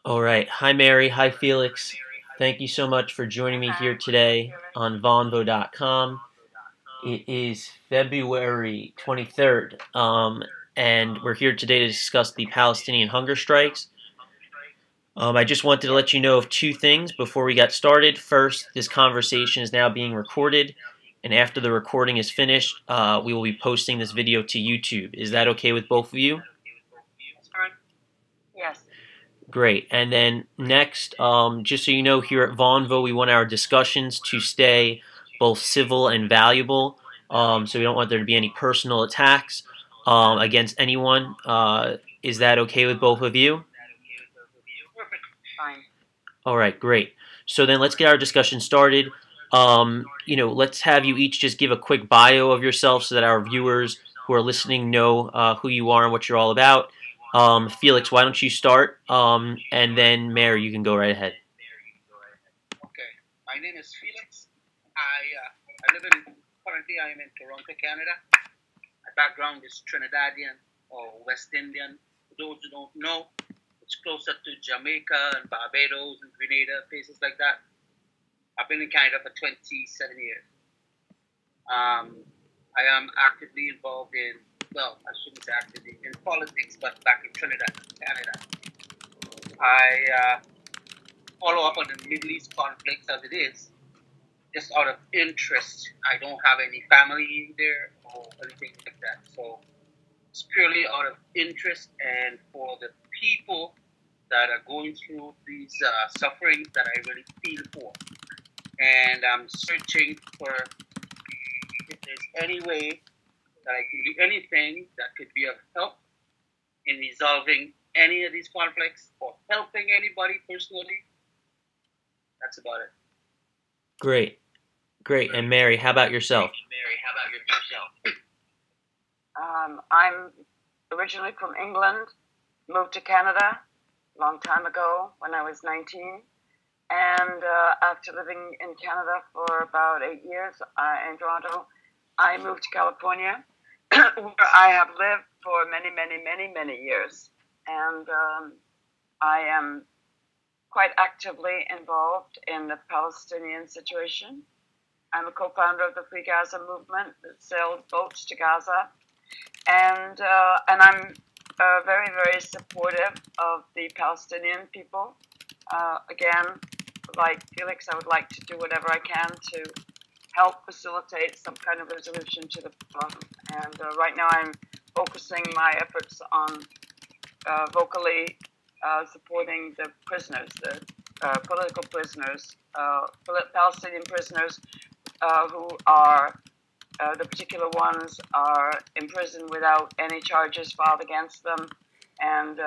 All right. Hi, Mary. Hi, Felix. Thank you so much for joining me here today on Vonvo.com. It is February 23rd, and we're here today to discuss the Palestinian hunger strikes. I just wanted to let you know of two things before we got started. First, this conversation is now being recorded, and after the recording is finished, we will be posting this video to YouTube. Is that okay with both of you? Yes. Great. And then next, just so you know, here at Vonvo, we want our discussions to stay both civil and valuable. So we don't want there to be any personal attacks against anyone. Is that okay with both of you? Perfect. Fine. All right, great. So then let's get our discussion started. Let's have you each just give a quick bio of yourself so that our viewers who are listening know who you are and what you're all about. Felix, why don't you start? And then Mary, you can go right ahead. Okay. My name is Felix. I live in, currently I am in Toronto, Canada. My background is Trinidadian or West Indian. For those who don't know, it's closer to Jamaica and Barbados and Grenada, places like that. I've been in Canada for 27 years. I am actively involved in, well, I shouldn't say actively, in politics, but back in Trinidad, Canada. I follow up on the Middle East conflicts as it is, just out of interest. I don't have any family there or anything like that. So it's purely out of interest and for the people that are going through these sufferings that I really feel for. And I'm searching for if there's any way that I can do anything that could be of help in resolving any of these conflicts or helping anybody personally. That's about it. Great. Great. And Mary, how about yourself? I'm originally from England, moved to Canada a long time ago when I was 19. And after living in Canada for about 8 years in Toronto, I moved to California, where I have lived for many, many, many, many years. And I am quite actively involved in the Palestinian situation. I'm a co-founder of the Free Gaza movement that sailed boats to Gaza. And I'm very, very supportive of the Palestinian people. Again, like Felix, I would like to do whatever I can to help facilitate some kind of resolution to the problem. And right now I'm focusing my efforts on vocally supporting the prisoners, the political prisoners, Palestinian prisoners who are, the particular ones are in prison without any charges filed against them. And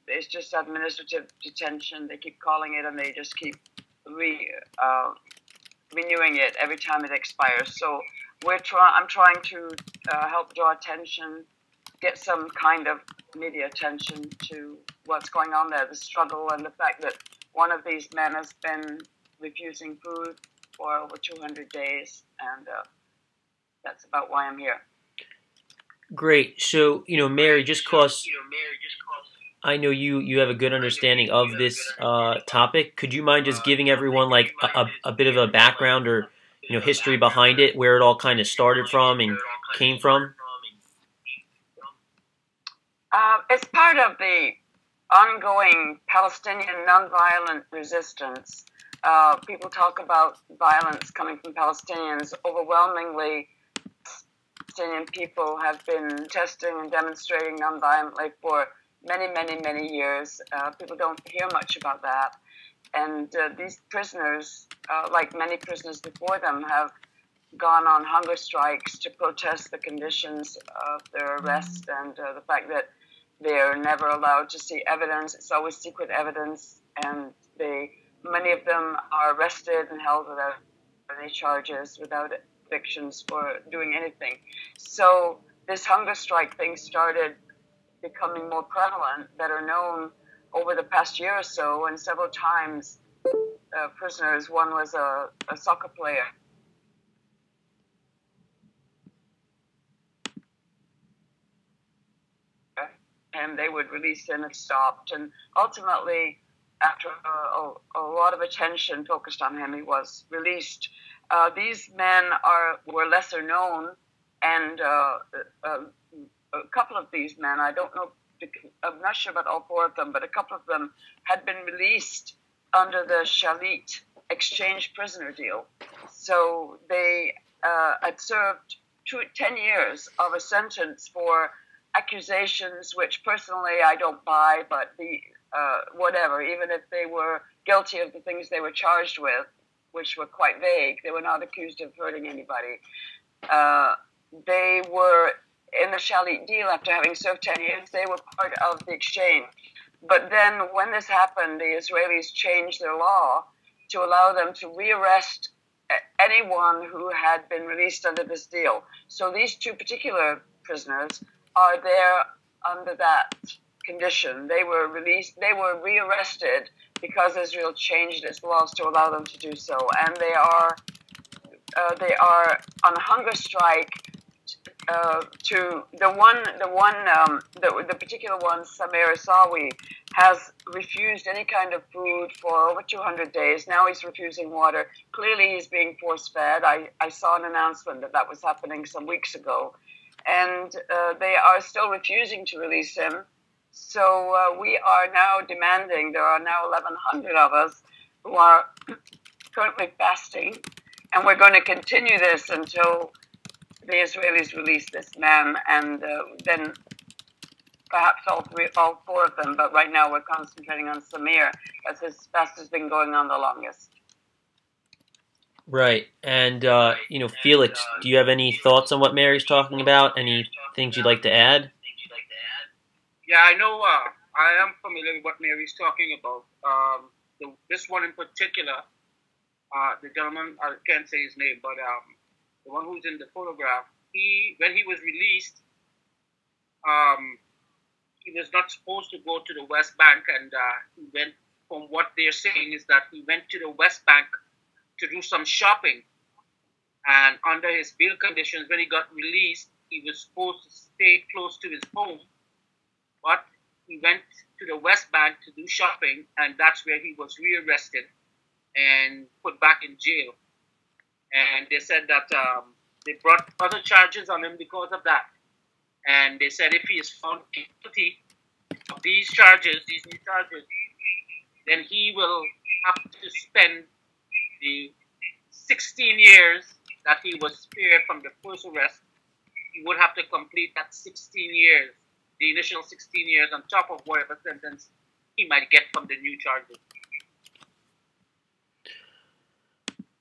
it's just administrative detention. They keep calling it, and they just keep renewing it every time it expires. So I'm trying to help draw attention, get some kind of media attention to what's going on there, the struggle, and the fact that one of these men has been refusing food for over 200 days, and that's about why I'm here. Great. So, Mary, just cause I know you have a good understanding of this topic, could you mind just giving everyone like a bit of a background or history behind it, where it all kind of started from and came from? It's part of the ongoing Palestinian nonviolent resistance. People talk about violence coming from Palestinians. Overwhelmingly, Palestinian people have been testing and demonstrating nonviolently for many, many, many years. People don't hear much about that. And these prisoners, like many prisoners before them, have gone on hunger strikes to protest the conditions of their arrest and the fact that they're never allowed to see evidence. It's always secret evidence, and many of them are arrested and held without any charges, without convictions for doing anything. So this hunger strike thing started becoming more prevalent, better known over the past year or so, and several times prisoners. One was a soccer player. him, they would release him. It stopped, and ultimately, after a lot of attention focused on him, he was released. These men were lesser known, and a couple of these men, I don't know, I'm not sure about all four of them, but a couple of them had been released under the Shalit exchange prisoner deal. So they had served 10 years of a sentence for accusations which personally I don't buy, but whatever, even if they were guilty of the things they were charged with, which were quite vague, they were not accused of hurting anybody. They were in the Shalit deal after having served 10 years, they were part of the exchange. But then when this happened, the Israelis changed their law to allow them to rearrest anyone who had been released under this deal. So these two particular prisoners are there under that condition. They were released, they were rearrested because Israel changed its laws to allow them to do so. And they are on hunger strike. To the particular one, Samer Issawi, has refused any kind of food for over 200 days. Now he's refusing water. Clearly he's being force-fed. I saw an announcement that was happening some weeks ago. And they are still refusing to release him. So we are now demanding, there are now 1,100 of us who are currently fasting. And we're going to continue this until the Israelis release this man, and then perhaps all four of them. But right now we're concentrating on Samer, as his fast has been going on the longest. Right. And, Felix, do you have any thoughts on what Mary's talking about? Any things you'd like to add? Yeah, I know. I am familiar with what Mary's talking about. This one in particular, the gentleman, I can't say his name, but the one who's in the photograph, when he was released, he was not supposed to go to the West Bank, and he went, from what they're saying, is that he went to the West Bank to do some shopping. And under his bail conditions, when he got released, he was supposed to stay close to his home, but he went to the West Bank to do shopping, and that's where he was rearrested and put back in jail. And they said that they brought other charges on him because of that. And they said if he is found guilty of these new charges, then he will have to spend the 16 years that he was spared from the first arrest. He would have to complete that 16 years, the initial 16 years, on top of whatever sentence he might get from the new charges.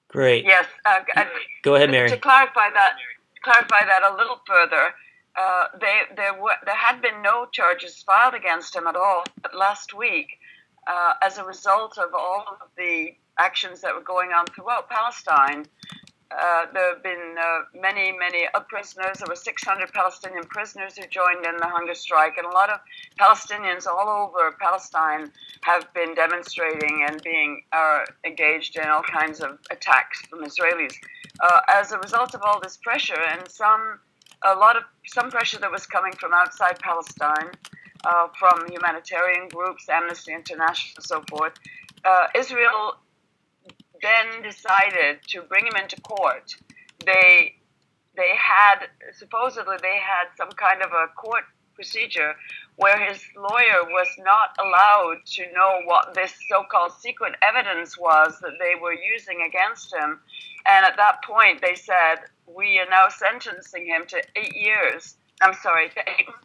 Great. Yes. Go ahead, Mary. To clarify that a little further, there had been no charges filed against him at all. But last week, as a result of all of the actions that were going on throughout Palestine, there have been many prisoners. There were 600 Palestinian prisoners who joined in the hunger strike, and a lot of Palestinians all over Palestine have been demonstrating and being engaged in all kinds of attacks from Israelis. As a result of all this pressure, and some pressure that was coming from outside Palestine, from humanitarian groups, Amnesty International, and so forth, Israel then decided to bring him into court. Supposedly they had some kind of a court procedure where his lawyer was not allowed to know what this so-called secret evidence was that they were using against him. And at that point they said, we are now sentencing him to 8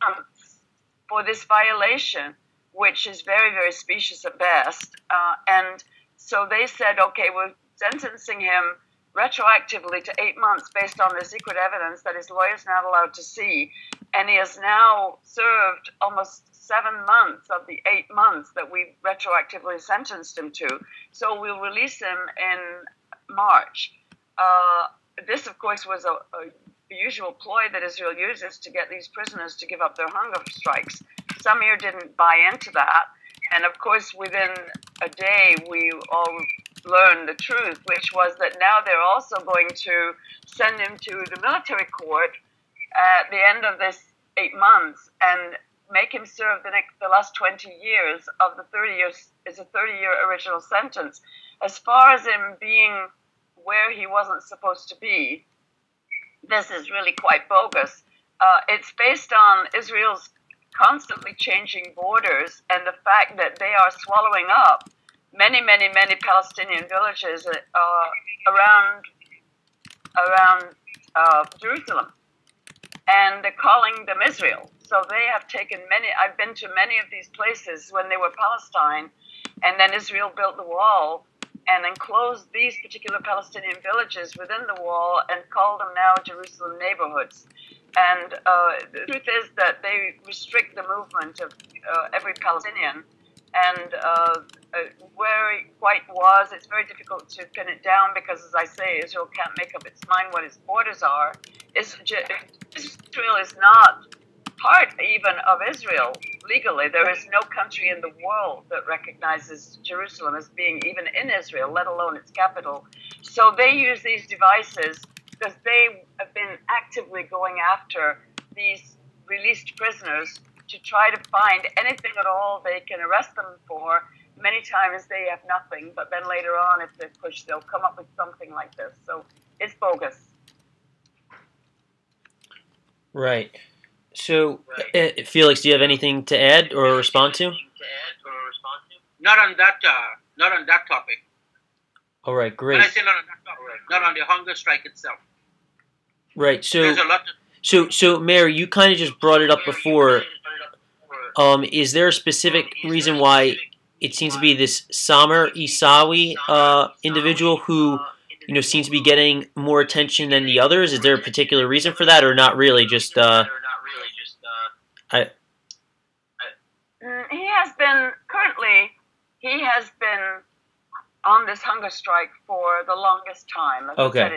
months for this violation, which is very, very specious at best. And so they said, okay, we're sentencing him retroactively to 8 months based on the secret evidence that his lawyer's not allowed to see. And he has now served almost 7 months of the 8 months that we retroactively sentenced him to. So we'll release him in March. This, of course, was a usual ploy that Israel uses to get these prisoners to give up their hunger strikes. Samer didn't buy into that. And of course, within a day, we all learned the truth, which was that now they're also going to send him to the military court at the end of this 8 months. And make him serve the last 20 years of the 30 years. It's a 30-year original sentence. As far as him being where he wasn't supposed to be, this is really quite bogus. It's based on Israel's constantly changing borders and the fact that they are swallowing up many, many, many Palestinian villages around Jerusalem, and they're calling them Israel. So they have taken many. I've been to many of these places when they were Palestine, and then Israel built the wall and enclosed these particular Palestinian villages within the wall and called them now Jerusalem neighborhoods. And the truth is that they restrict the movement of every Palestinian. And where it quite was, it's very difficult to pin it down because, as I say, Israel can't make up its mind what its borders are. Israel is not part even of Israel legally. There is no country in the world that recognizes Jerusalem as being even in Israel, let alone its capital. So they use these devices because they have been actively going after these released prisoners to try to find anything at all they can arrest them for. Many times they have nothing, but then later on, if they're pushed, they'll come up with something like this. So it's bogus. Right. So, Felix, do you have anything to add or respond to? Not on that topic. All right, great. When I say not on that topic, not on the hunger strike itself. Right. So, there's a lot to so Mary, you kind of just brought it up before. Is there a specific reason why it seems to be this Samer Issawi individual who, seems to be getting more attention than the others? Is there a particular reason for that, or not really? Just he has been on this hunger strike for the longest time. As I said,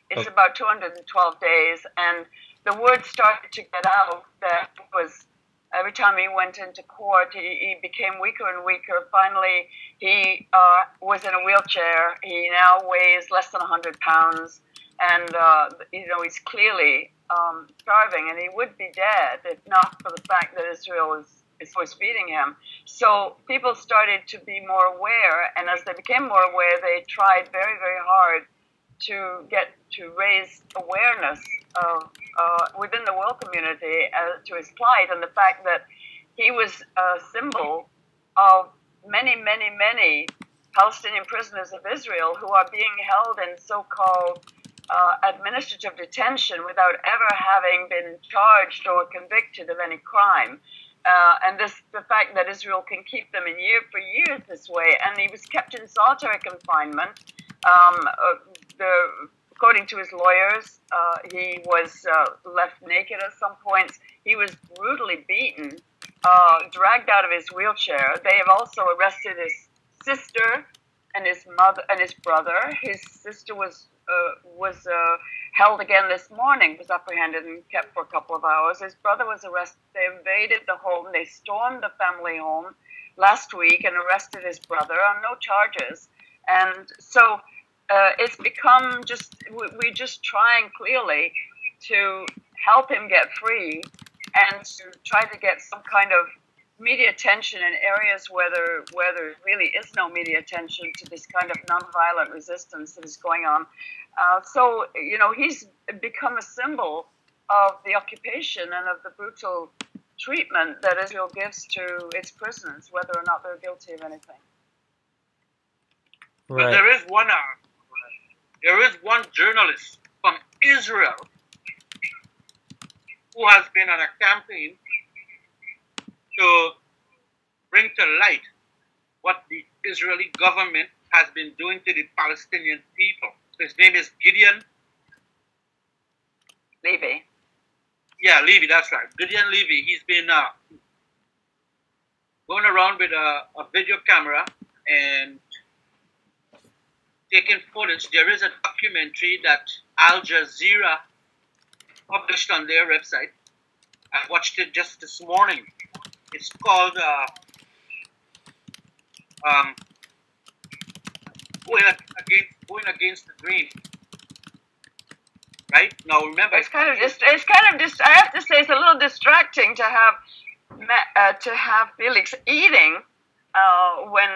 it's about 212 days, and the word started to get out that was every time he went into court, he became weaker and weaker. Finally, he was in a wheelchair. He now weighs less than 100 pounds, and he's clearly starving, and he would be dead if not for the fact that Israel is always feeding him. So people started to be more aware, and as they became more aware, they tried very, very hard to raise awareness of within the world community to his plight and the fact that he was a symbol of many, many, many Palestinian prisoners of Israel who are being held in so-called administrative detention without ever having been charged or convicted of any crime. And the fact that Israel can keep them for years this way, and he was kept in solitary confinement. According to his lawyers, he was left naked at some points. He was brutally beaten, dragged out of his wheelchair. They have also arrested his sister and his mother and his brother. His sister was held again this morning, was apprehended and kept for a couple of hours. His brother was arrested. They invaded the home. They stormed the family home last week and arrested his brother on no charges. And so it's become we're just trying clearly to help him get free and to try to get some kind of media attention in areas where there really is no media attention to this kind of nonviolent resistance that is going on. So he's become a symbol of the occupation and of the brutal treatment that Israel gives to its prisoners, whether or not they're guilty of anything. Right. But there is one journalist from Israel who has been on a campaign to bring to light what the Israeli government has been doing to the Palestinian people. His name is Gideon Levy. Yeah, Levy, that's right. Gideon Levy. He's been going around with a video camera and taking footage. There is a documentary that Al Jazeera published on their website. I watched it just this morning. It's called Going Against the Grain. Right? Now remember, I have to say it's a little distracting to have to have Felix eating when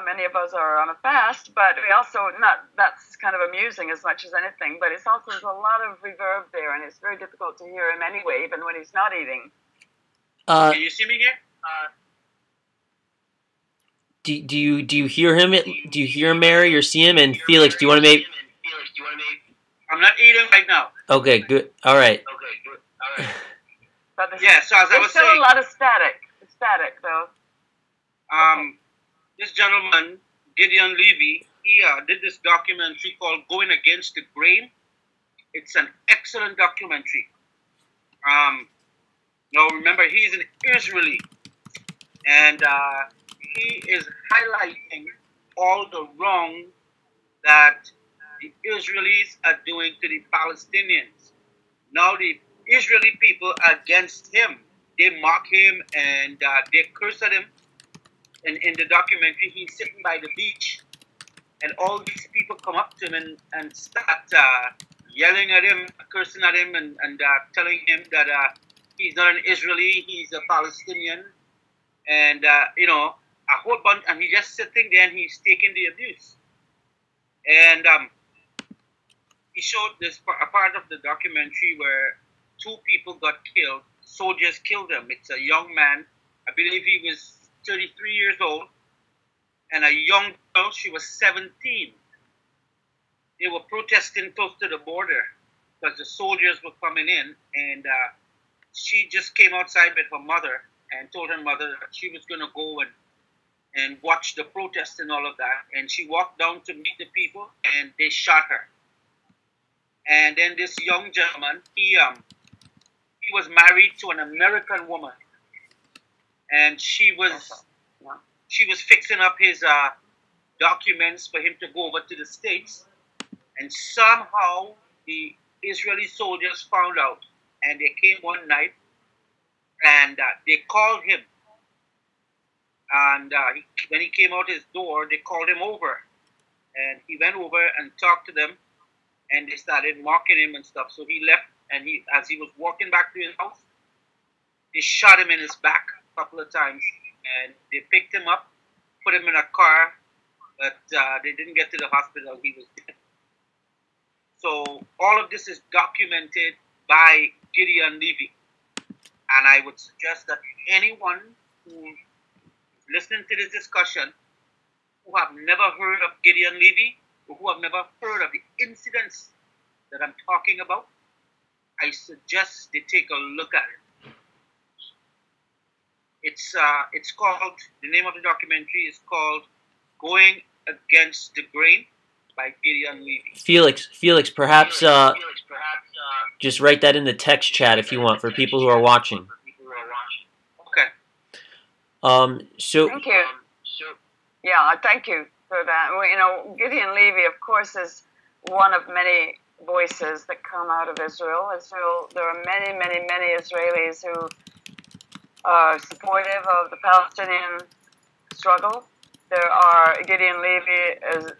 many of us are on a fast, but we also that's kind of amusing as much as anything, but it's also, there's a lot of reverb there, and it's very difficult to hear him anyway, even when he's not eating. Can you see me here? Do you hear him? Do you hear Mary or see him? And Felix, do you want to make? I'm not eating right now. Okay, good. All right. But Yeah, so as I was still saying, a lot of static though. this gentleman, Gideon Levy, he did this documentary called Going Against the Grain. It's an excellent documentary. Now remember, he's an Israeli, and he is highlighting all the wrong that the Israelis are doing to the Palestinians. Now the Israeli people are against him. They mock him and they curse at him. And in the documentary, he's sitting by the beach, and all these people come up to him and start yelling at him, cursing at him, and telling him that he's not an Israeli, he's a Palestinian, and a whole bunch. And he's just sitting there and he's taking the abuse. And he showed this a part of the documentary where two people got killed. Soldiers killed them. It's a young man. I believe he was 33 years old, and a young girl, she was 17. They were protesting close to the border because the soldiers were coming in, and she just came outside with her mother and told her mother that she was going to go and watch the protest and all of that. And she walked down to meet the people, and they shot her. And then this young gentleman, he was married to an American woman, and she was fixing up his documents for him to go over to the States. And somehow the Israeli soldiers found out, and they came one night, and they called him. And when he came out his door, they called him over, and he went over and talked to them, and they started mocking him and stuff. So he left, and as he was walking back to his house, they shot him in his back a couple of times, and they picked him up, put him in a car, but they didn't get to the hospital. He was dead. So all of this is documented by Gideon Levy, and I would suggest that anyone who is listening to this discussion who have never heard of Gideon Levy, or who have never heard of the incidents that I'm talking about, I suggest they take a look at it. It's called, the name of the documentary is called Going Against the Grain by Gideon Levy. Felix, perhaps just write that in the text chat if you want for people who are watching. Okay. So thank you. Yeah, thank you for that. Well, Gideon Levy, of course, is one of many voices that come out of Israel. There are many, many, many Israelis who are supportive of the Palestinian struggle. Gideon Levy,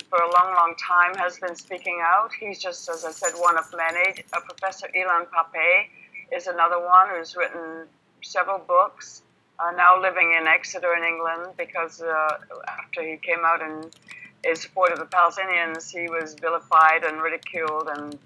for a long, long time, has been speaking out. He's just, as I said, one of many. Professor Ilan Pappé is another one who's written several books, now living in Exeter in England, because after he came out in support of the Palestinians, he was vilified and ridiculed and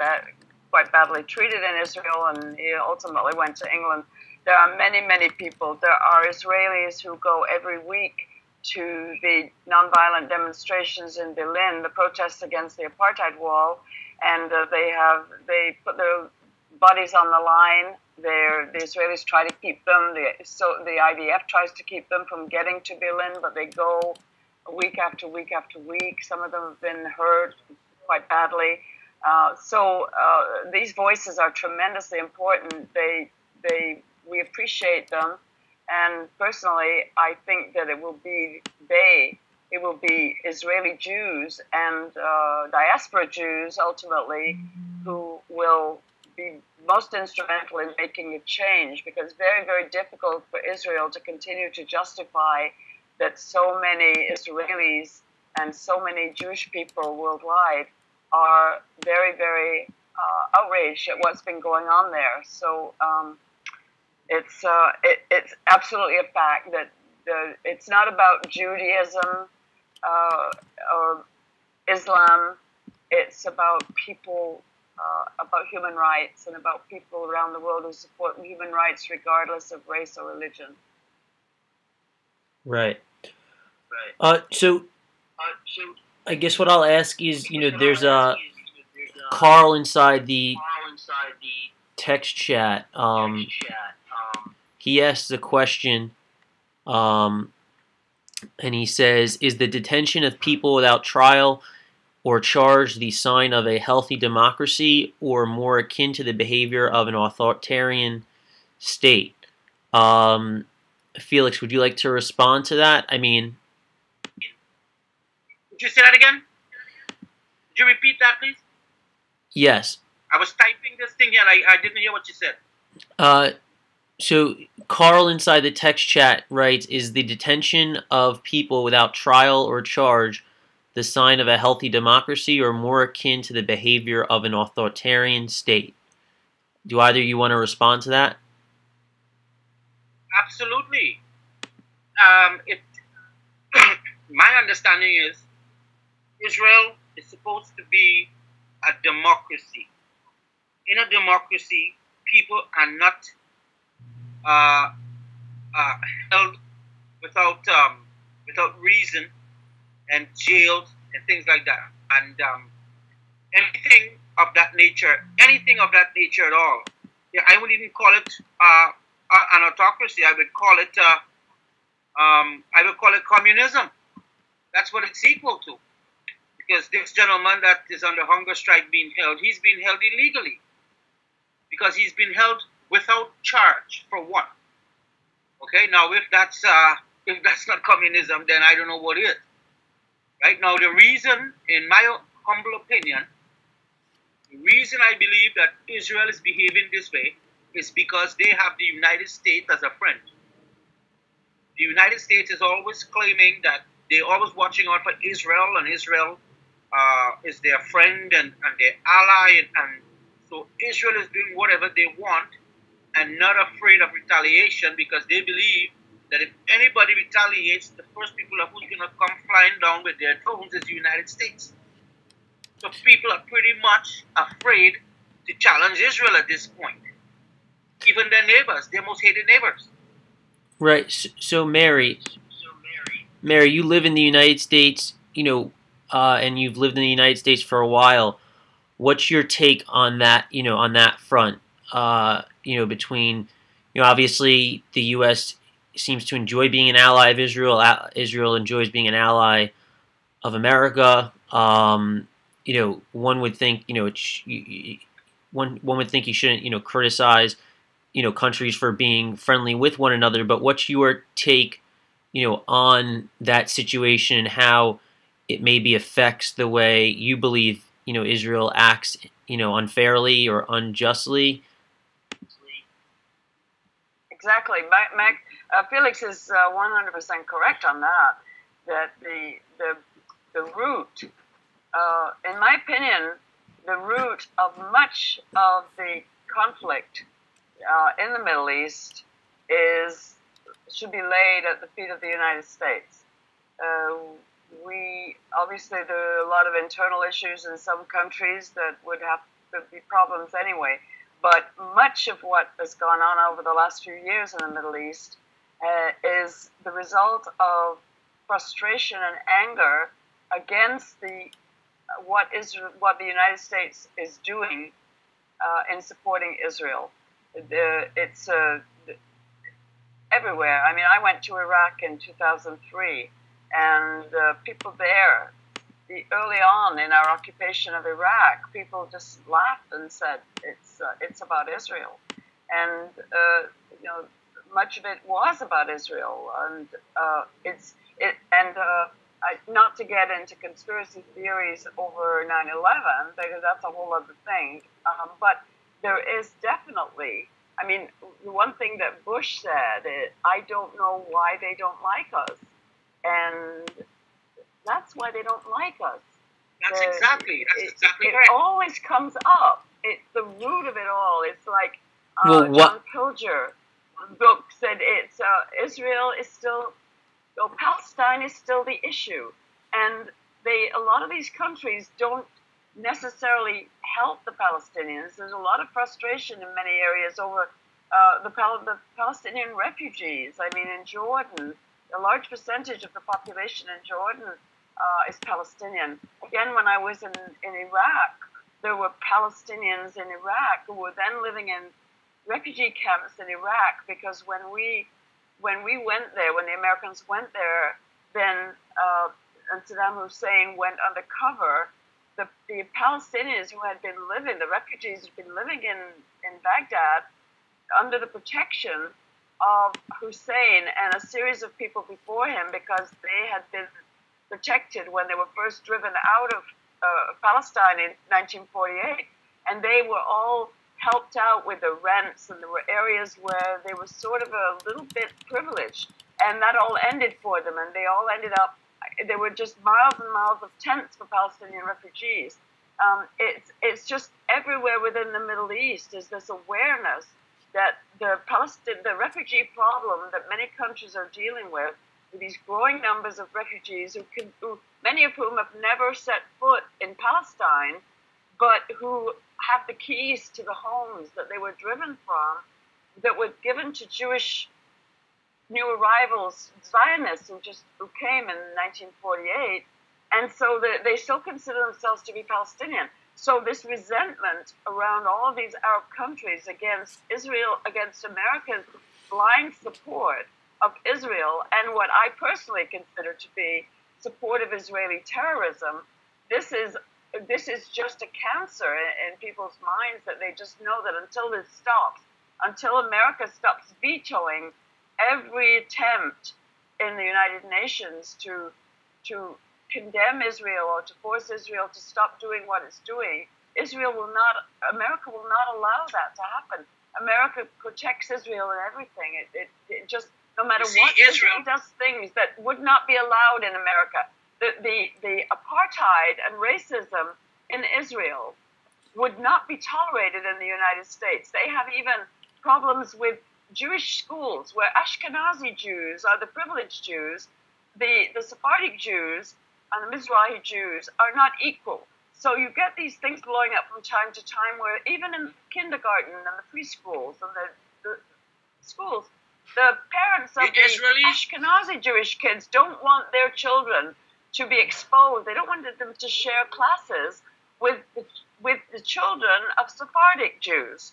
quite badly treated in Israel, and he ultimately went to England. There are many, many people. There are Israelis who go every week to the nonviolent demonstrations in Berlin, the protests against the apartheid wall, and they put their bodies on the line. The Israelis try to keep them. The IDF tries to keep them from getting to Berlin, but they go week after week after week. Some of them have been hurt quite badly. So these voices are tremendously important. We appreciate them. And personally, I think that it will be Israeli Jews and diaspora Jews ultimately who will be most instrumental in making a change, because it's very, very difficult for Israel to continue to justify that so many Israelis and so many Jewish people worldwide are very, very outraged at what's been going on there. So It's absolutely a fact that it's not about Judaism or Islam. It's about people, about human rights, and about people around the world who support human rights regardless of race or religion. Right. So I guess what I'll ask is, there's a Carl inside the text chat. He asks a question, and he says, "Is the detention of people without trial or charge the sign of a healthy democracy, or more akin to the behavior of an authoritarian state?" Felix, would you like to respond to that? I mean, Would you say that again? Would you repeat that, please? yes. I was typing this thing and I didn't hear what you said. So Carl inside the text chat writes, "Is the detention of people without trial or charge the sign of a healthy democracy, or more akin to the behavior of an authoritarian state?" Do either of you want to respond to that? Absolutely. My understanding is Israel is supposed to be a democracy. In a democracy, people are not held without reason and jailed and things like that. And anything of that nature at all. Yeah, I wouldn't even call it an autocracy. I would call it communism. That's what it's equal to. Because this gentleman that is under hunger strike being held, he's been held illegally. Because he's been held without charge, for one. Okay, now if that's not communism, then I don't know what is. Right now, the reason, in my humble opinion, the reason I believe that Israel is behaving this way is because they have the United States as a friend. The United States is always claiming that they're always watching out for Israel, and Israel is their friend and their ally, and so Israel is doing whatever they want and not afraid of retaliation, because they believe that if anybody retaliates, the first people who's going to come flying down with their drones is the United States. So people are pretty much afraid to challenge Israel at this point. Even their neighbors, their most hated neighbors. Right. So Mary, you live in the United States, and you've lived in the United States for a while. What's your take on that, on that front? Between, obviously the U.S. seems to enjoy being an ally of Israel. Israel enjoys being an ally of America. One would think, one would think you shouldn't, criticize, countries for being friendly with one another. But what's your take, on that situation and how it maybe affects the way you believe, Israel acts, unfairly or unjustly? Exactly. Felix is 100% correct on that. That the root, in my opinion, the root of much of the conflict in the Middle East should be laid at the feet of the United States. Obviously there are a lot of internal issues in some countries that would have to be problems anyway. But much of what has gone on over the last few years in the Middle East is the result of frustration and anger against what the United States is doing in supporting Israel. It's everywhere. I mean, I went to Iraq in 2003, and people there, early on in our occupation of Iraq, people just laughed and said it's about Israel, and much of it was about Israel, and not to get into conspiracy theories over 9/11, because that's a whole other thing. But there is definitely, I mean, one thing that Bush said is, "I don't know why they don't like us," and that's why they don't like us. That's exactly it right. always comes up. It's the root of it all. It's like Well, John Pilger book said it's Israel is still, Palestine is still the issue, and a lot of these countries don't necessarily help the Palestinians. There's a lot of frustration in many areas over the Palestinian refugees. I mean, in Jordan, a large percentage of the population in Jordan is Palestinian. Again, when I was in Iraq, there were Palestinians in Iraq who were then living in refugee camps in Iraq, because when we went there, when the Americans went there, then and Saddam Hussein went undercover, the Palestinians who had been living, the refugees who had been living in Baghdad under the protection of Hussein and a series of people before him, because they had been protected when they were first driven out of Palestine in 1948, and they were all helped out with the rents, and there were areas where they were sort of a little bit privileged, and that all ended for them, and they all ended up, there were just miles and miles of tents for Palestinian refugees. It's just everywhere within the Middle East is this awareness that the refugee problem that many countries are dealing with these growing numbers of refugees who many of whom have never set foot in Palestine, but who have the keys to the homes that they were driven from, that were given to Jewish new arrivals, Zionists who came in 1948, and so they still consider themselves to be Palestinian. So this resentment around all of these Arab countries against Israel, against America's blind support of Israel, and what I personally consider to be support of Israeli terrorism, this is just a cancer in people's minds, that they just know that until this stops, until America stops vetoing every attempt in the United Nations to condemn Israel or to force Israel to stop doing what it's doing, America will not allow that to happen. America protects Israel in everything. It just, no matter what, Israel does things that would not be allowed in America. The apartheid and racism in Israel would not be tolerated in the United States. They have even problems with Jewish schools where Ashkenazi Jews are the privileged Jews, the Sephardic Jews and the Mizrahi Jews are not equal. So you get these things blowing up from time to time where even in kindergarten and the preschools and the schools, the parents of the Ashkenazi Jewish kids don't want their children to be exposed. They don't want them to share classes with the children of Sephardic Jews.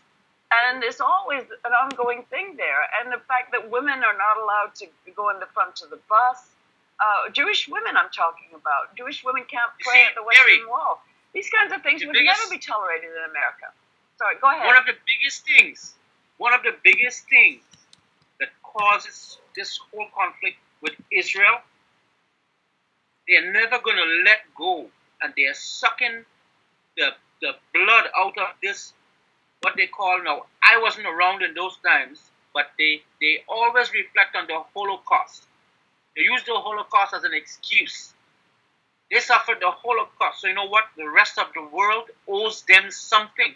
And there's always an ongoing thing there. And the fact that women are not allowed to go in the front of the bus, Jewish women I'm talking about. Jewish women can't pray at the Western Wall. These kinds of things would never be tolerated in America. Sorry, go ahead. One of the biggest things that causes this whole conflict with Israel, they're never going to let go, and they're sucking the blood out of this, what they call now, I wasn't around in those times, but they always reflect on the Holocaust. They use the Holocaust as an excuse. They suffered the Holocaust. So you know what? The rest of the world owes them something.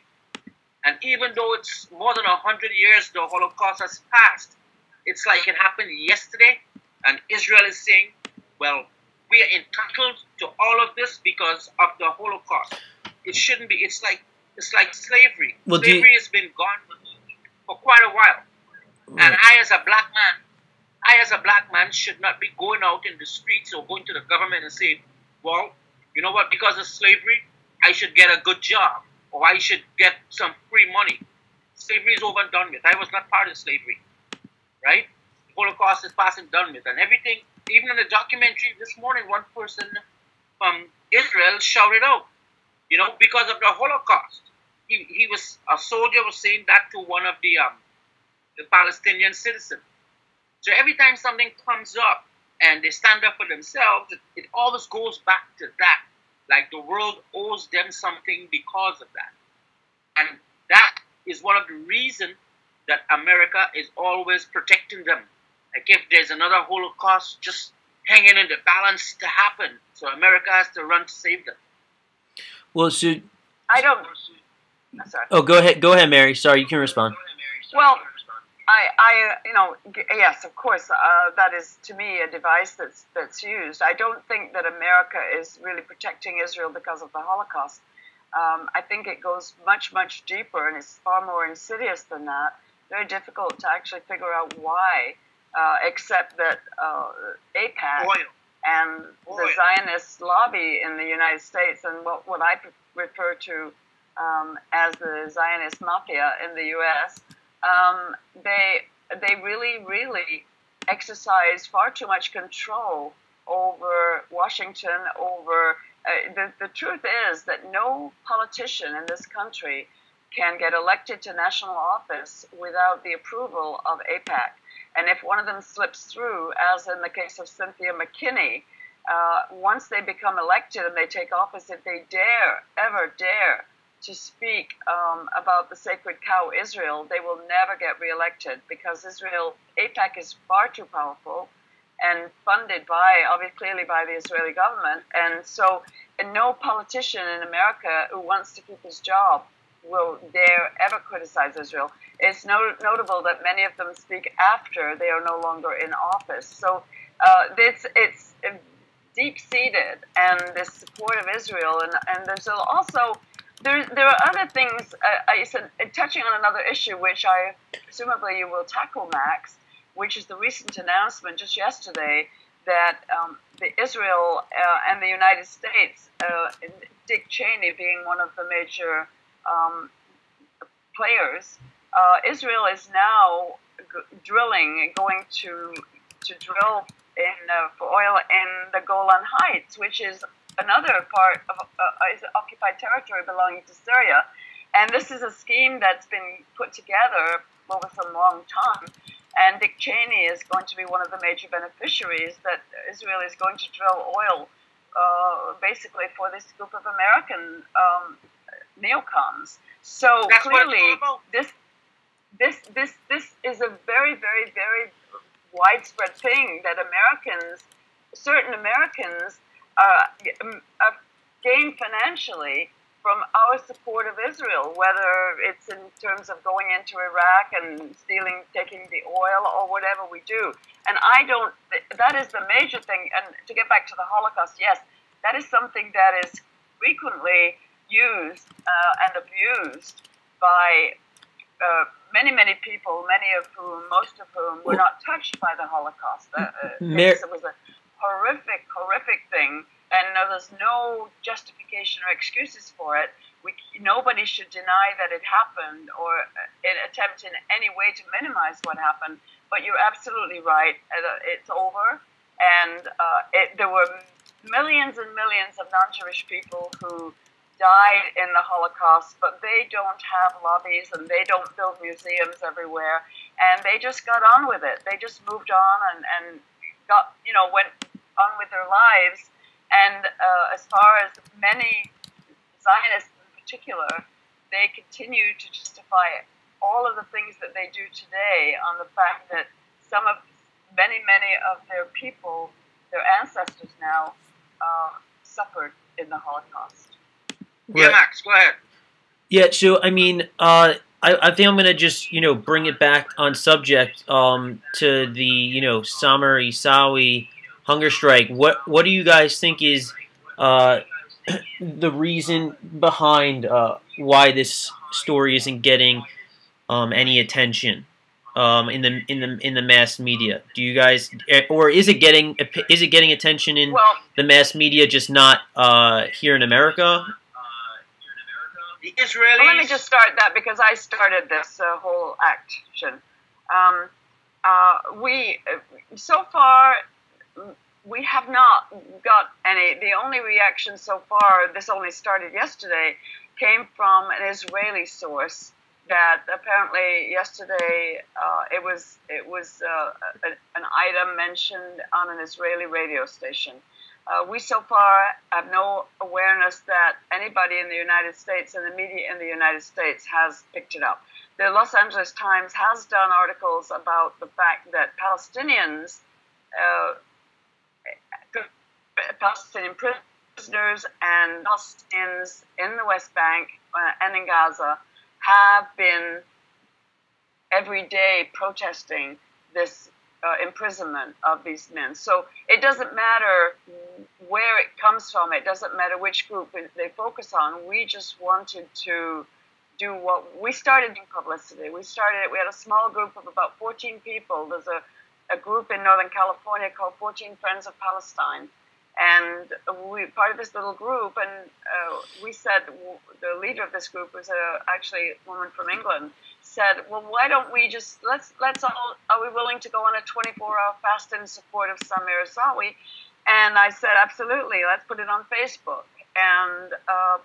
And even though it's more than 100 years the Holocaust has passed, it's like it happened yesterday. And Israel is saying, well, we are entitled to all of this because of the Holocaust. It shouldn't be. It's like slavery. Well, slavery has been gone for quite a while. Right. And I as a black man should not be going out in the streets or going to the government and saying, well, you know what, because of slavery, I should get a good job, or I should get some free money. Slavery is over and done with. I was not part of slavery, right? The Holocaust is past and done with. And everything, even in the documentary this morning, one person from Israel shouted out, you know, because of the Holocaust. He was, a soldier was saying that to one of the Palestinian citizens. So every time something comes up and they stand up for themselves, it always goes back to that. Like the world owes them something because of that. And that is one of the reasons that America is always protecting them. Like if there's another Holocaust just hanging in the balance to happen, so America has to run to save them. Well, so I don't. I'm sorry. Oh, go ahead, Mary. Sorry, you can respond. Well, yes, of course, that is to me a device that's used. I don't think that America is really protecting Israel because of the Holocaust. I think it goes much, much deeper and is far more insidious than that. Very difficult to actually figure out why, except that AIPAC and the Zionist lobby in the United States, and what I refer to as the Zionist mafia in the U.S., they really, really exercise far too much control over Washington, over the truth is that no politician in this country can get elected to national office without the approval of AIPAC. And if one of them slips through, as in the case of Cynthia McKinney, once they become elected and they take office, if they ever dare to speak about the sacred cow Israel, they will never get reelected, because AIPAC is far too powerful and funded clearly by the Israeli government. And so no politician in America who wants to keep his job will dare ever criticize Israel. It's notable that many of them speak after they are no longer in office. So it's deep-seated, and this support of Israel. And there's also, there are other things, touching on another issue, which presumably you will tackle, Max, which is the recent announcement just yesterday that Israel and the United States, Dick Cheney being one of the major players, Israel is now going to drill for oil in the Golan Heights, which is another part of is occupied territory belonging to Syria. And this is a scheme that's been put together over some long time. And Dick Cheney is going to be one of the major beneficiaries, that Israel is going to drill oil basically for this group of American neocons. So that's clearly this is a very, very, very widespread thing that certain Americans gain financially from our support of Israel, whether it's in terms of going into Iraq and taking the oil, or whatever we do. And that is the major thing. And to get back to the Holocaust, yes, that is something that is frequently used and abused by many, many people, most of whom were not touched by the Holocaust. It was a horrific, horrific thing, and there's no justification or excuses for it. Nobody should deny that it happened or attempt in any way to minimize what happened. But you're absolutely right. It's over, and there were millions and millions of non-Jewish people who died in the Holocaust, but they don't have lobbies and they don't build museums everywhere, and they just got on with it. They just moved on and went on with their lives. And as far as many Zionists in particular, they continue to justify all of the things that they do today on the fact that many of their people, their ancestors now, suffered in the Holocaust. Right. Yeah, Max, go ahead. Yeah, so I mean, I think I'm gonna just bring it back on subject to the Samer Issawi Hunger Strike. What do you guys think is the reason behind why this story isn't getting any attention in the mass media? Do you guys, or is it getting attention in the mass media, just not here in America? The Israelis. Well, let me just start that, because I started this whole action. So far, we have not got any. The only reaction so far, this only started yesterday, came from an Israeli source that apparently yesterday it was an item mentioned on an Israeli radio station. We so far have no awareness that anybody in the United States and the media in the United States has picked it up. The Los Angeles Times has done articles about the fact that Palestinian prisoners and Palestinians in the West Bank and in Gaza have been every day protesting this imprisonment of these men. So it doesn't matter where it comes from. It doesn't matter which group they focus on. We just wanted to do what we started in publicity. We had a small group of about 14 people. There's a group in Northern California called 14 Friends of Palestine. And we part of this little group, and we said, the leader of this group was actually a woman from England, said, well, why don't we just, let's all, are we willing to go on a 24-hour fast in support of Samer Issawi? And I said, absolutely, let's put it on Facebook. And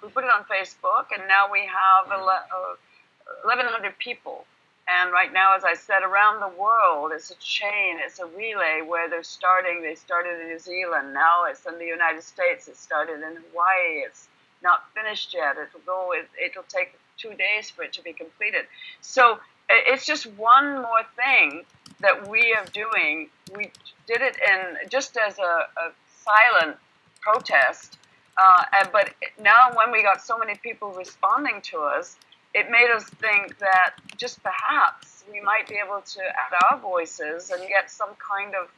we put it on Facebook, and now we have 1,100 people. And right now, as I said, around the world, it's a chain, it's a relay where they started in New Zealand, now it's in the United States, it started in Hawaii, it's not finished yet, it'll take 2 days for it to be completed. So it's just one more thing that we are doing. We did it just as a silent protest, but now when we got so many people responding to us, it made us think that just perhaps we might be able to add our voices and get some kind of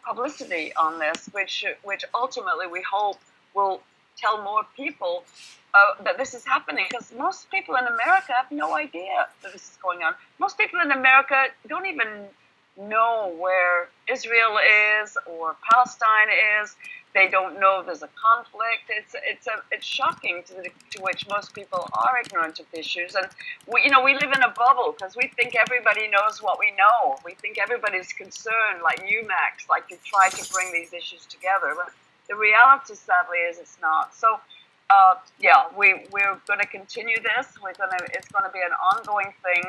publicity on this, which ultimately we hope will tell more people that this is happening. Because most people in America have no idea that this is going on. Most people in America don't even know where Israel is or Palestine is. They don't know there's a conflict. It's shocking to which most people are ignorant of the issues. And we live in a bubble because we think everybody knows what we know. We think everybody's concerned, like you, Max, like you try to bring these issues together. But the reality, sadly, is it's not. So, we're going to continue this. It's going to be an ongoing thing,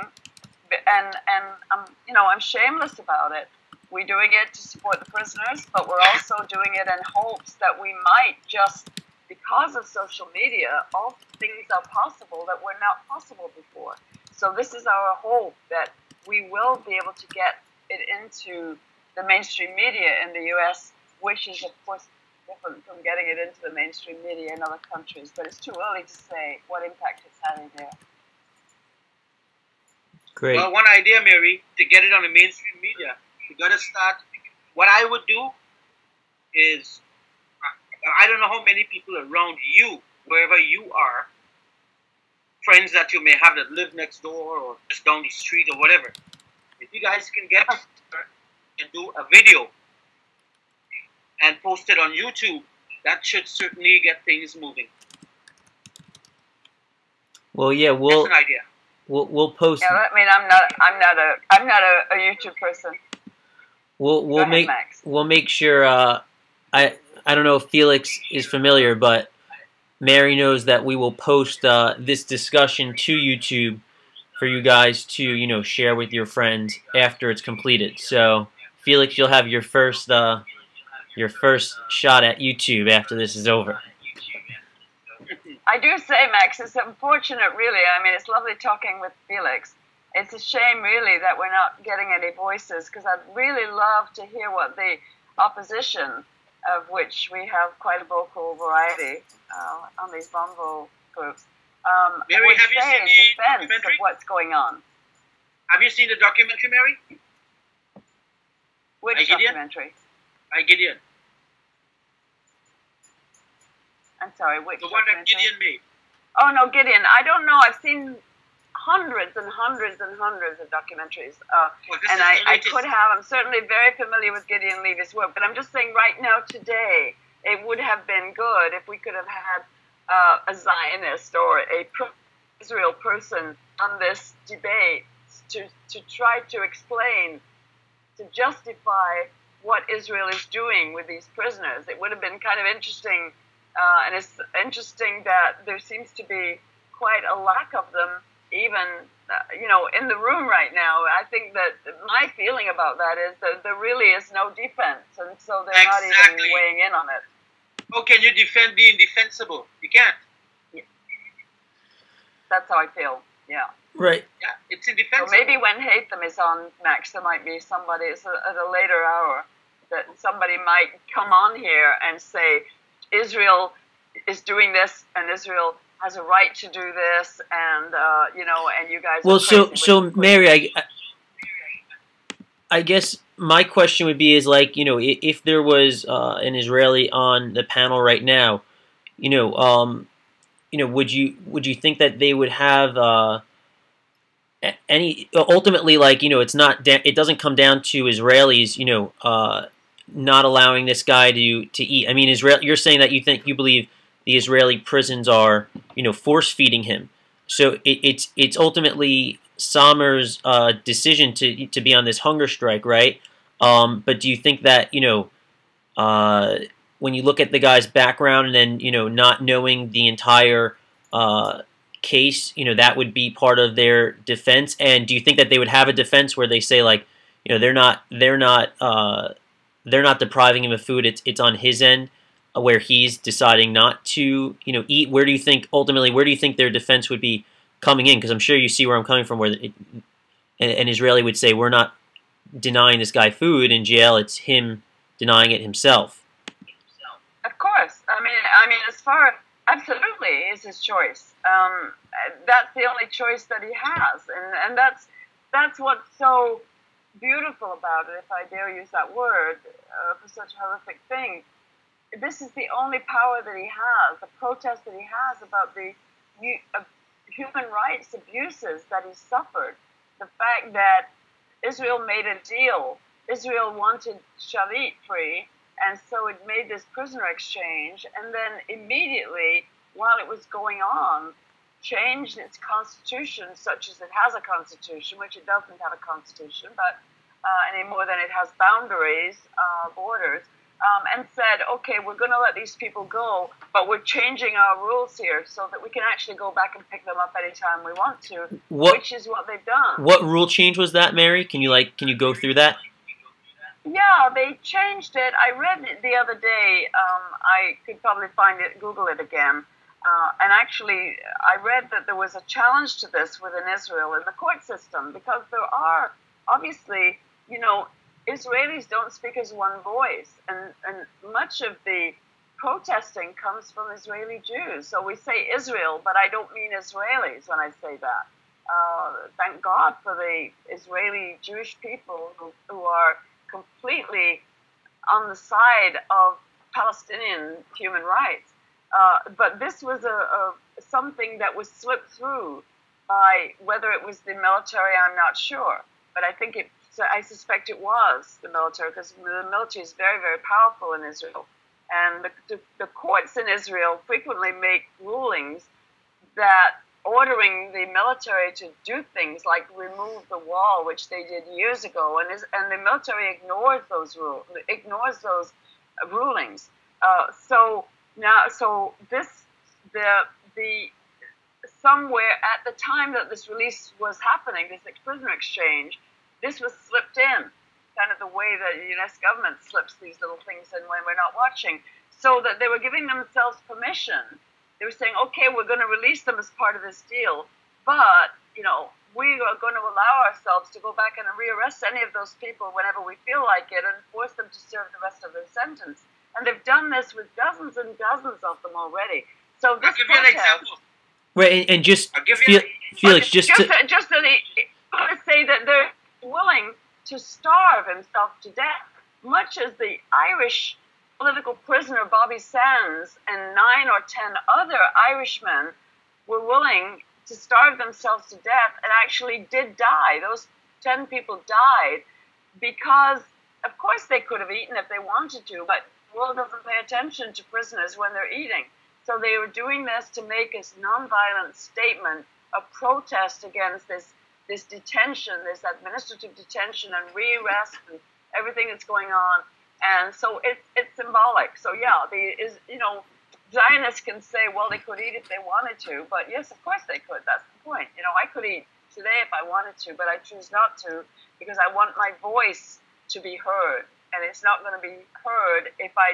and I'm shameless about it. We're doing it to support the prisoners, but we're also doing it in hopes that we might just, because of social media, all things are possible that were not possible before. So this is our hope that we will be able to get it into the mainstream media in the U.S., which is, of course, different from getting it into the mainstream media in other countries. But it's too early to say what impact it's having there. Great. Well, one idea, Mary, to get it on the mainstream media, you got to start. What I would do is, I don't know how many people around you, wherever you are, friends that you may have that live next door or just down the street or whatever. If you guys can get together and do a video and post it on YouTube, that should certainly get things moving. Well, yeah, That's an idea. We'll post. Yeah, I mean, I'm not a YouTube person. We'll make sure. I don't know if Felix is familiar, but Mary knows that we will post this discussion to YouTube for you guys to share with your friends after it's completed. So Felix, you'll have your first shot at YouTube after this is over. I do say, Max, it's unfortunate, really. I mean, it's lovely talking with Felix. It's a shame, really, that we're not getting any voices, because I'd really love to hear what the opposition, of which we have quite a vocal variety on these Vonvo groups, Mary, would have you say seen in the defense documentary? of what's going on. Have you seen the documentary, Mary? Which documentary? Gideon. I'm sorry, which The one that documentary? Gideon made. Oh, no, Gideon. I don't know. I've seen hundreds and hundreds and hundreds of documentaries. And I could have. I'm certainly very familiar with Gideon Levy's work. But I'm just saying right now, today, it would have been good if we could have had a Zionist or a pro-Israel person on this debate to try to explain, to justify what Israel is doing with these prisoners. It would have been kind of interesting. And it's interesting that there seems to be quite a lack of them, even in the room right now. I think that my feeling about that is that there really is no defense, and so they're not even weighing in on it. How can you defend the indefensible? You can't. Yeah. That's how I feel. Yeah. Right. Yeah, it's indefensible. So maybe when Hatham is on, Max, there might be somebody at a later hour that somebody might come on here and say, Israel is doing this, and Israel has a right to do this, and and you guys. Well, are crazy, so Mary, I guess my question would be is like, if there was an Israeli on the panel right now, you know, um, would you think that they would have any ultimately, like, it's not it doesn't come down to Israelis, not allowing this guy to eat. I mean, Israel, you're saying that you believe the Israeli prisons are, force feeding him. So it's ultimately Samer's decision to be on this hunger strike, right? But do you think that, uh, when you look at the guy's background and then, not knowing the entire case, that would be part of their defense? And do you think that they would have a defense where they say, like, they're not depriving him of food, it's on his end, where he's deciding not to, eat? Where do you think ultimately, where do you think their defense would be coming in? Because I'm sure you see where I'm coming from, where an Israeli would say, we're not denying this guy food in jail, it's him denying it himself. Of course. As far absolutely, it's his choice. That's the only choice that he has, and that's what's so beautiful about it, if I dare use that word, for such a horrific thing. This is the only power that he has, the protest that he has about the human rights abuses that he suffered. The fact that Israel made a deal. Israel wanted Shalit free, and so it made this prisoner exchange, and then immediately, while it was going on, changed its constitution, such as it has a constitution, which it doesn't have a constitution, but any more than it has boundaries, borders, and said, okay, we're going to let these people go, but we're changing our rules here so that we can actually go back and pick them up anytime we want to, which is what they've done. What rule change was that, Mary? Can you go through that? Yeah, they changed it. I read it the other day. I could probably find it, Google it again. And actually, I read that there was a challenge to this within Israel in the court system, because there are, obviously, Israelis don't speak as one voice. And much of the protesting comes from Israeli Jews. So we say Israel, but I don't mean Israelis when I say that. Thank God for the Israeli Jewish people who are completely on the side of Palestinian human rights. But this was something that was slipped through by, whether it was the military, I'm not sure. But I suspect it was the military, because the military is very, very powerful in Israel. And the courts in Israel frequently make rulings that ordering the military to do things like remove the wall, which they did years ago, and the military ignores those rulings. So somewhere at the time that this release was happening, this prisoner exchange, this was slipped in, kind of the way that the U.S. government slips these little things in when we're not watching, so that they were giving themselves permission. They were saying, okay, we're going to release them as part of this deal, but, we are going to allow ourselves to go back and rearrest any of those people whenever we feel like it and force them to serve the rest of their sentence. And they've done this with dozens and dozens of them already. So this I'll give you an example. Right, and just Felix, just to say that they're willing to starve himself to death, much as the Irish political prisoner Bobby Sands and 9 or 10 other Irishmen were willing to starve themselves to death and actually did die. Those 10 people died because, of course, they could have eaten if they wanted to, but the world doesn't pay attention to prisoners when they're eating. So they were doing this to make a nonviolent statement, a protest against this detention, this administrative detention and rearrest and everything that's going on. And so it's symbolic. So yeah, Zionists can say, well, they could eat if they wanted to, but yes, of course they could. That's the point. I could eat today if I wanted to, but I choose not to because I want my voice to be heard, and it's not going to be heard if I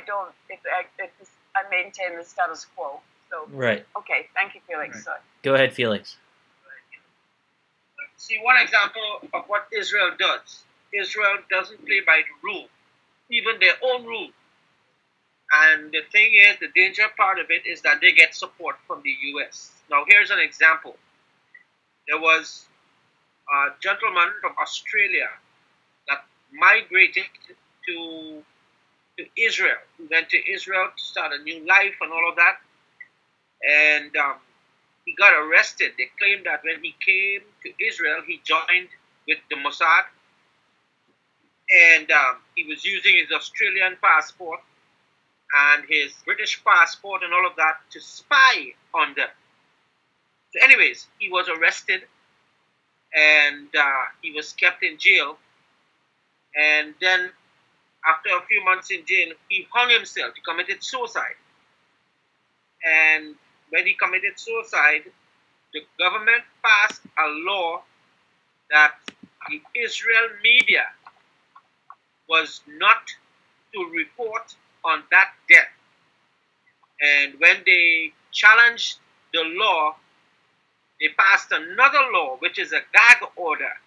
maintain the status quo. So right. Okay, thank you, Felix. Right. Sorry. Go ahead, Felix. See, one example of what Israel does. Israel doesn't play by the rule, even their own rule. And the thing is, the danger part of it is that they get support from the U.S. Now, here's an example. There was a gentleman from Australia that migrated to Israel. He went to Israel to start a new life and all of that. And he got arrested. They claimed that when he came to Israel, he joined with the Mossad, and he was using his Australian passport and his British passport and all of that to spy on them. So anyways, he was arrested, and he was kept in jail. And then after a few months in jail, he hung himself. He committed suicide. And when he committed suicide, the government passed a law that the Israel media was not to report on that death. And when they challenged the law, they passed another law, which is a gag order.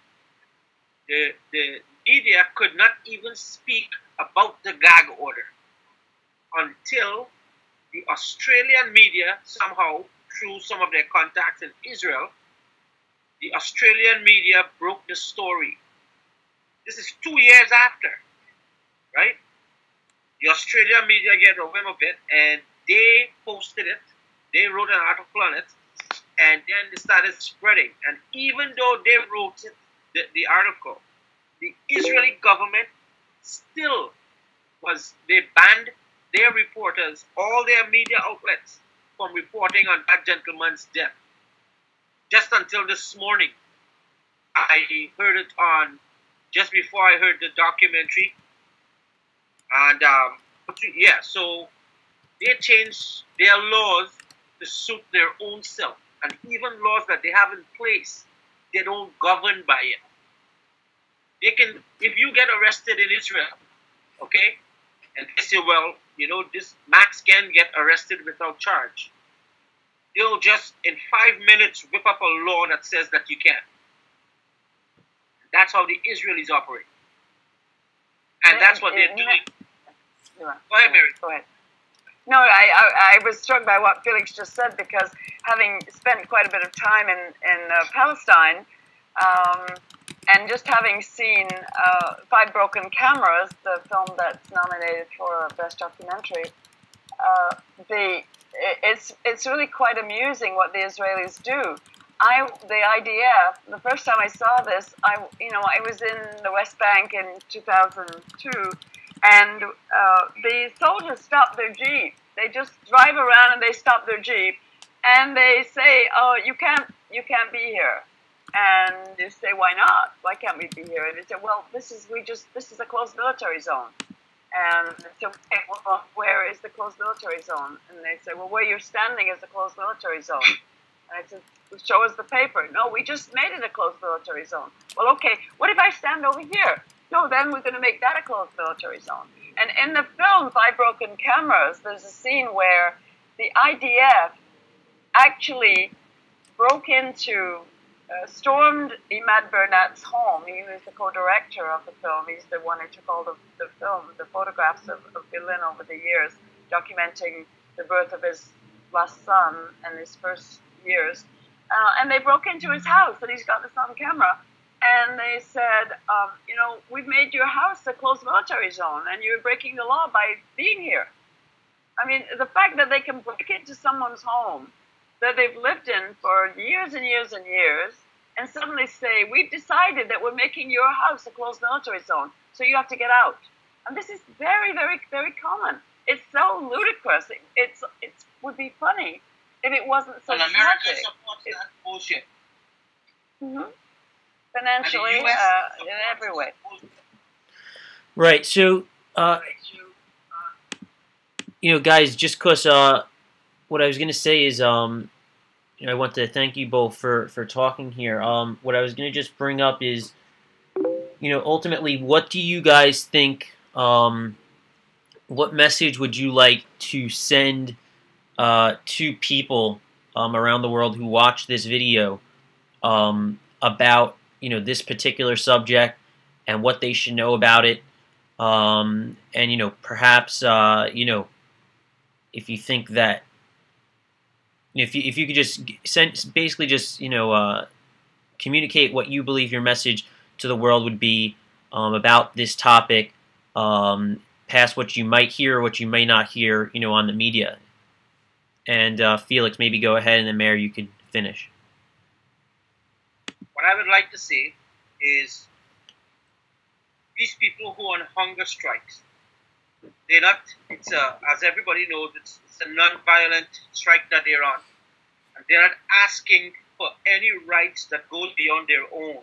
The media could not even speak about the gag order until the Australian media, somehow through some of their contacts in Israel, the Australian media broke the story. This is 2 years after, right? The Australian media get a whim of it, and they posted it. They wrote an article on it, and then they started spreading. And even though they wrote it, the article, the Israeli government still they banned their reporters, all their media outlets, from reporting on that gentleman's death. Just until this morning, I heard it on, just before I heard the documentary. And yeah, so they changed their laws to suit their own self. And even laws that they have in place, they don't govern by it. They can, if you get arrested in Israel, okay, and they say, well, you know, this Max can get arrested without charge, they'll just in 5 minutes whip up a law that says that you can. That's how the Israelis operate. And that's what they're doing. Go ahead, Mary. Go ahead. No, I was struck by what Felix just said, because having spent quite a bit of time in Palestine, and just having seen Five Broken Cameras, the film that's nominated for Best Documentary, it's really quite amusing what the Israelis do. The IDF, the first time I saw this, I was in the West Bank in 2002, and the soldiers stop their jeep. They just drive around and they stop their jeep, and they say, "Oh, you can't be here." And you say, "Why not? Why can't we be here?" And they say, "Well, this is a closed military zone." And so, okay, well, where is the closed military zone? And they say, "Well, where you're standing is the closed military zone." And I said, well, "Show us the paper." "No, we just made it a closed military zone." "Well, okay, what if I stand over here?" "No, then we're going to make that a closed military zone." And in the film, Five Broken Cameras, there's a scene where the IDF actually broke into, stormed Imad Bernat's home. He was the co-director of the film. He's the one who took all the film, the photographs of Berlin over the years, documenting the birth of his last son and his first years. And they broke into his house, and he's got this on camera. And they said, "We've made your house a closed military zone, and you're breaking the law by being here." I mean, the fact that they can break into someone's home that they've lived in for years and years and years, and suddenly say, "We've decided that we're making your house a closed military zone, so you have to get out." And this is very, very, very common. It's so ludicrous. It would be funny if it wasn't so tragic. And America supports that bullshit. Mm-hmm. Financially, in every way. Right. So, guys, just because what I was going to say is, I want to thank you both for talking here. What I was going to just bring up is, ultimately, what do you guys think? What message would you like to send to people around the world who watch this video about this particular subject and what they should know about it, and perhaps if you think that if you could just communicate what you believe your message to the world would be, about this topic, past what you might hear, what you may not hear, on the media. And Felix, maybe go ahead, and then Mary, you could finish. What I would like to say is these people who are on hunger strikes, they're not, as everybody knows, it's a non-violent strike that they're on. And they're not asking for any rights that goes beyond their own.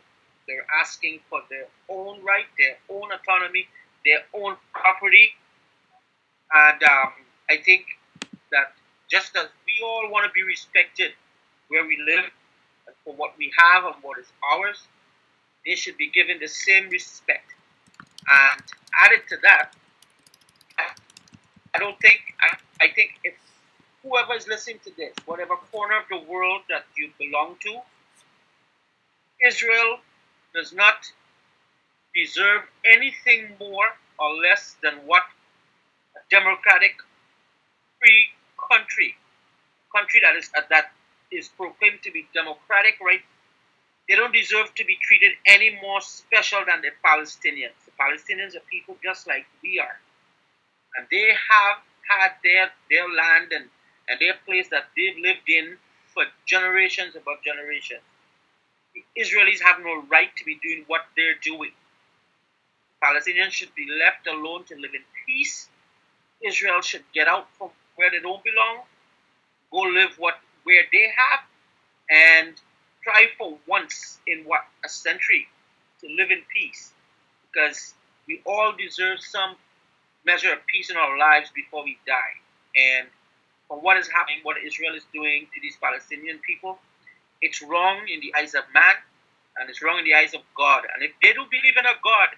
They're asking for their own right, their own autonomy, their own property. And I think that just as we all want to be respected where we live and for what we have and what is ours, they should be given the same respect. And added to that, I think if whoever is listening to this, whatever corner of the world that you belong to, Israel does not deserve anything more or less than what a democratic, free country that is proclaimed to be democratic, right? They don't deserve to be treated any more special than the Palestinians. The Palestinians are people just like we are, and they have had their land and their place that they've lived in for generations above generations. The Israelis have no right to be doing what they're doing. Palestinians should be left alone to live in peace. Israel should get out from where they don't belong, go live where they have, and try for once in a century to live in peace. Because we all deserve some measure of peace in our lives before we die. And from what is happening, what Israel is doing to these Palestinian people, it's wrong in the eyes of man, and it's wrong in the eyes of God. And if they don't believe in a God,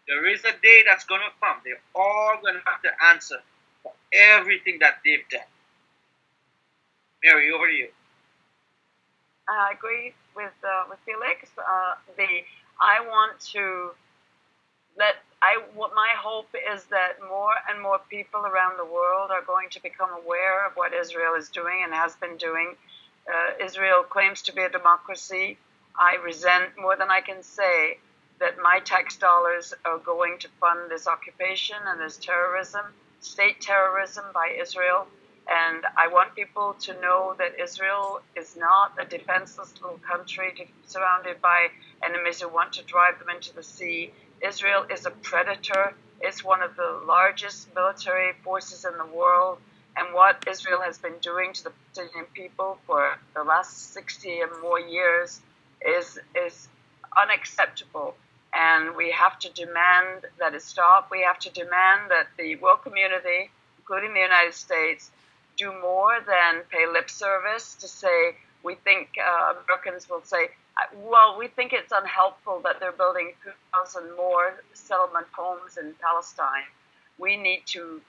there is a day that's going to come. They're all going to have to answer for everything that they've done. Mary, over to you. I agree with Felix. I want to my hope is that more and more people around the world are going to become aware of what Israel is doing and has been doing. Israel claims to be a democracy. I resent more than I can say that my tax dollars are going to fund this occupation and this terrorism, state terrorism by Israel. And I want people to know that Israel is not a defenseless little country surrounded by enemies who want to drive them into the sea. Israel is a predator. It's one of the largest military forces in the world. And what Israel has been doing to the Palestinian people for the last 60 and more years is unacceptable. And we have to demand that it stop. We have to demand that the world community, including the United States, do more than pay lip service to say, we think Americans will say, well, we think it's unhelpful that they're building 2,000 more settlement homes in Palestine. We need to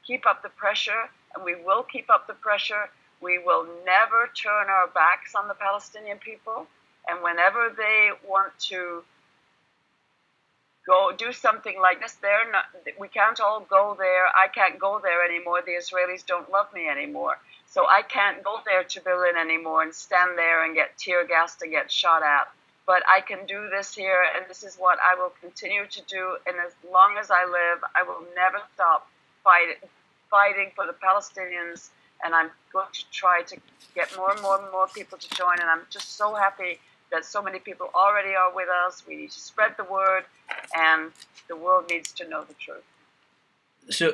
keep up the pressure, and we will keep up the pressure. We will never turn our backs on the Palestinian people. And whenever they want to go do something like this, we can't all go there. I can't go there anymore. The Israelis don't love me anymore. So I can't go there to Berlin anymore and stand there and get tear gassed and get shot at. But I can do this here, and this is what I will continue to do. And as long as I live, I will never stop fighting for the Palestinians. And I'm going to try to get more and more and more people to join. And I'm just so happy that so many people already are with us. We need to spread the word, and the world needs to know the truth.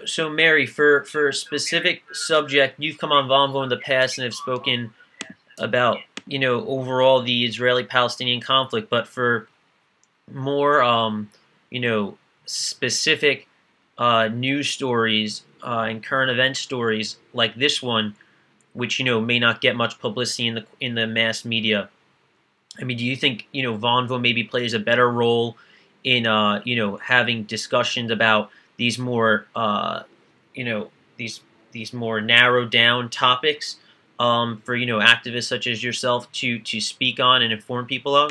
So Mary, for a specific subject, you've come on Vonvo in the past and have spoken about, overall the Israeli-Palestinian conflict, but for more, specific news stories and current event stories like this one, which, may not get much publicity in the mass media. I mean, do you think, Vonvo maybe plays a better role in, having discussions about these more, these more narrowed down topics for, activists such as yourself to speak on and inform people of?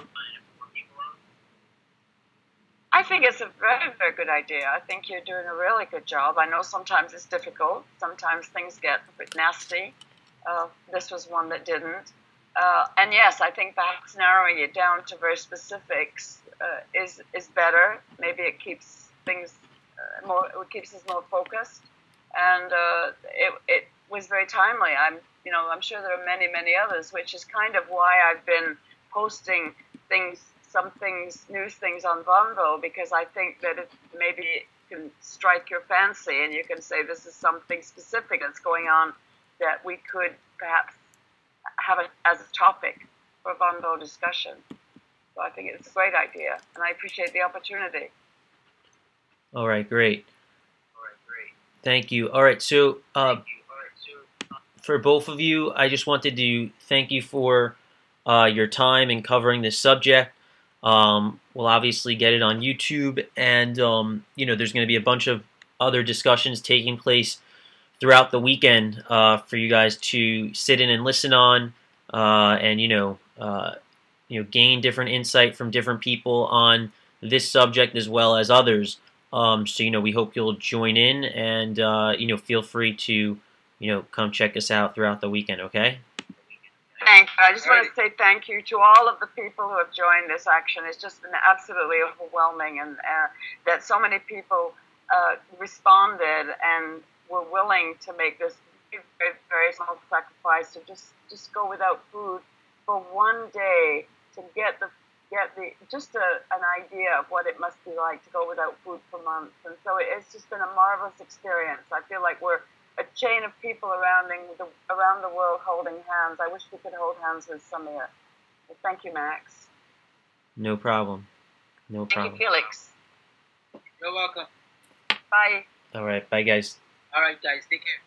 I think it's a very, very good idea. I think you're doing a really good job. I know sometimes it's difficult. Sometimes things get a bit nasty. This was one that didn't. And yes, I think perhaps narrowing it down to very specifics is better. Maybe it keeps things it keeps us more focused, and it was very timely. I'm sure there are many others, which is kind of why I've been posting news things on Vonvo, because I think that it maybe can strike your fancy, and you can say this is something specific that's going on that we could perhaps have it as a topic for Vonvo discussion. So I think it's a great idea, and I appreciate the opportunity. All right, great. Thank you. All right, so for both of you, I just wanted to thank you for your time in covering this subject. We'll obviously get it on YouTube, and there's going to be a bunch of other discussions taking place throughout the weekend for you guys to sit in and listen on, and gain different insight from different people on this subject as well as others. So we hope you'll join in, and feel free to come check us out throughout the weekend. Okay. Thank you. I just want to say thank you to all of the people who have joined this action. It's just been absolutely overwhelming, and that so many people responded and were willing to make this very, very small sacrifice to just go without food for one day to get an idea of what it must be like to go without food for months. And so it's just been a marvelous experience. I feel like we're a chain of people around the world holding hands. I wish we could hold hands with Samer. Thank you, Max. No problem. No problem. Thank you, Felix. You're welcome. Bye. All right. Bye, guys. All right, guys. Take care.